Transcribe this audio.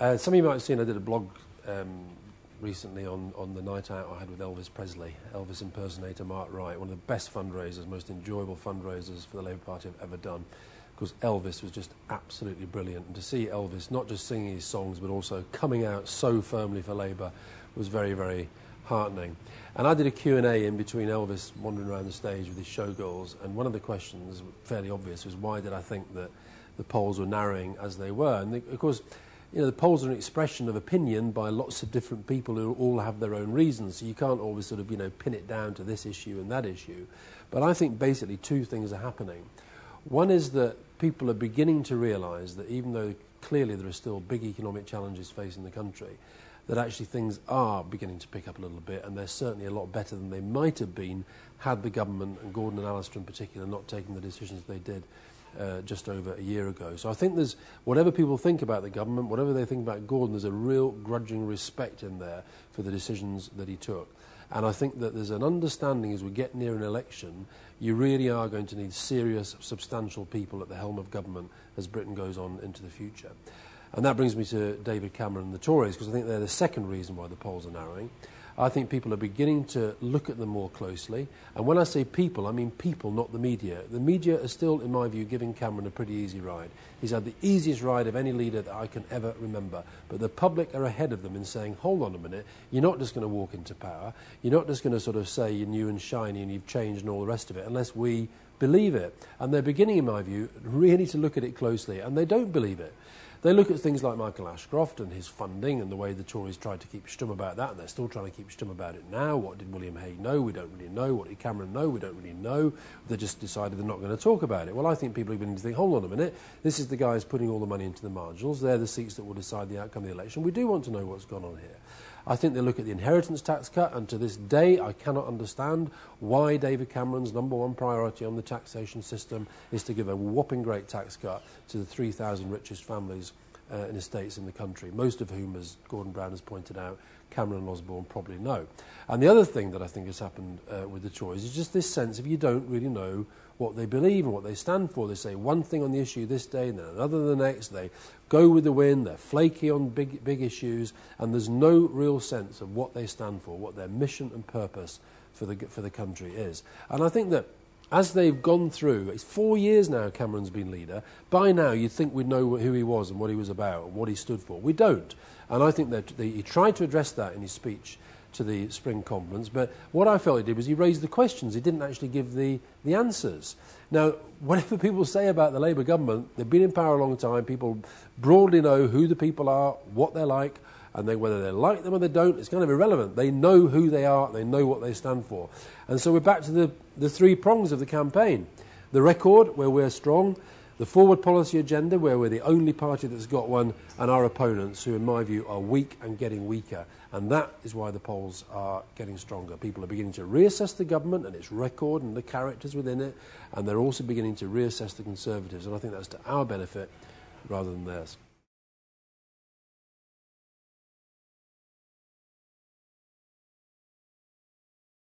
Some of you might have seen I did a blog recently on the night out I had with Elvis Presley, Elvis impersonator Mark Wright, one of the best fundraisers, most enjoyable fundraisers for the Labour Party I've ever done. Because Elvis was just absolutely brilliant. And to see Elvis not just singing his songs but also coming out so firmly for Labour was very, very heartening. And I did a Q&A in between Elvis wandering around the stage with his showgirls, and one of the questions, fairly obvious, was why did I think that the polls were narrowing as they were? And of course, you know, the polls are an expression of opinion by lots of different people who all have their own reasons, so you can't always sort of, you know, pin it down to this issue and that issue. But I think basically two things are happening. One is that people are beginning to realise that even though clearly there are still big economic challenges facing the country, that actually things are beginning to pick up a little bit, and they're certainly a lot better than they might have been had the government, and Gordon and Alastair in particular, not taken the decisions they did just over a year ago. So I think there's, whatever people think about the government, whatever they think about Gordon, there's a real grudging respect in there for the decisions that he took. And I think that there's an understanding as we get near an election, you really are going to need serious, substantial people at the helm of government as Britain goes on into the future. And that brings me to David Cameron and the Tories, because I think they're the second reason why the polls are narrowing. I think people are beginning to look at them more closely. And when I say people, I mean people, not the media. The media are still, in my view, giving Cameron a pretty easy ride. He's had the easiest ride of any leader that I can ever remember. But the public are ahead of them in saying, hold on a minute, you're not just going to walk into power. You're not just going to sort of say you're new and shiny and you've changed and all the rest of it, unless we believe it. And they're beginning, in my view, really to look at it closely. And they don't believe it. They look at things like Michael Ashcroft and his funding and the way the Tories tried to keep stum about that, and they're still trying to keep stum about it now. What did William Hague know? We don't really know. What did Cameron know? We don't really know. They just decided they're not going to talk about it. Well, I think people are beginning to think, hold on a minute, this is the guys putting all the money into the marginals. They're the seats that will decide the outcome of the election. We do want to know what's gone on here. I think they look at the inheritance tax cut, and to this day I cannot understand why David Cameron's #1 priority on the taxation system is to give a whopping great tax cut to the 3,000 richest families in estates in the country, most of whom, as Gordon Brown has pointed out, Cameron and Osborne probably know. And the other thing that I think has happened with the Tories is just this sense of you don't really know what they believe and what they stand for. They say one thing on the issue this day and then another the next. They go with the wind, they're flaky on big issues, and there's no real sense of what they stand for, what their mission and purpose for the country is. And I think that as they've gone through, it's 4 years now Cameron's been leader, by now you'd think we'd know who he was and what he was about and what he stood for. We don't. And I think that he tried to address that in his speech to the Spring Conference, but what I felt he did was he raised the questions. He didn't actually give the answers. Now, whatever people say about the Labour government, they've been in power a long time, people broadly know who the people are, what they're like, and whether they like them or they don't, it's kind of irrelevant. They know who they are, they know what they stand for. And so we're back to the three prongs of the campaign. The record, where we're strong, the forward policy agenda, where we're the only party that's got one, and our opponents, who in my view are weak and getting weaker. And that is why the polls are getting stronger. People are beginning to reassess the government and its record and the characters within it, and they're also beginning to reassess the Conservatives, and I think that's to our benefit rather than theirs.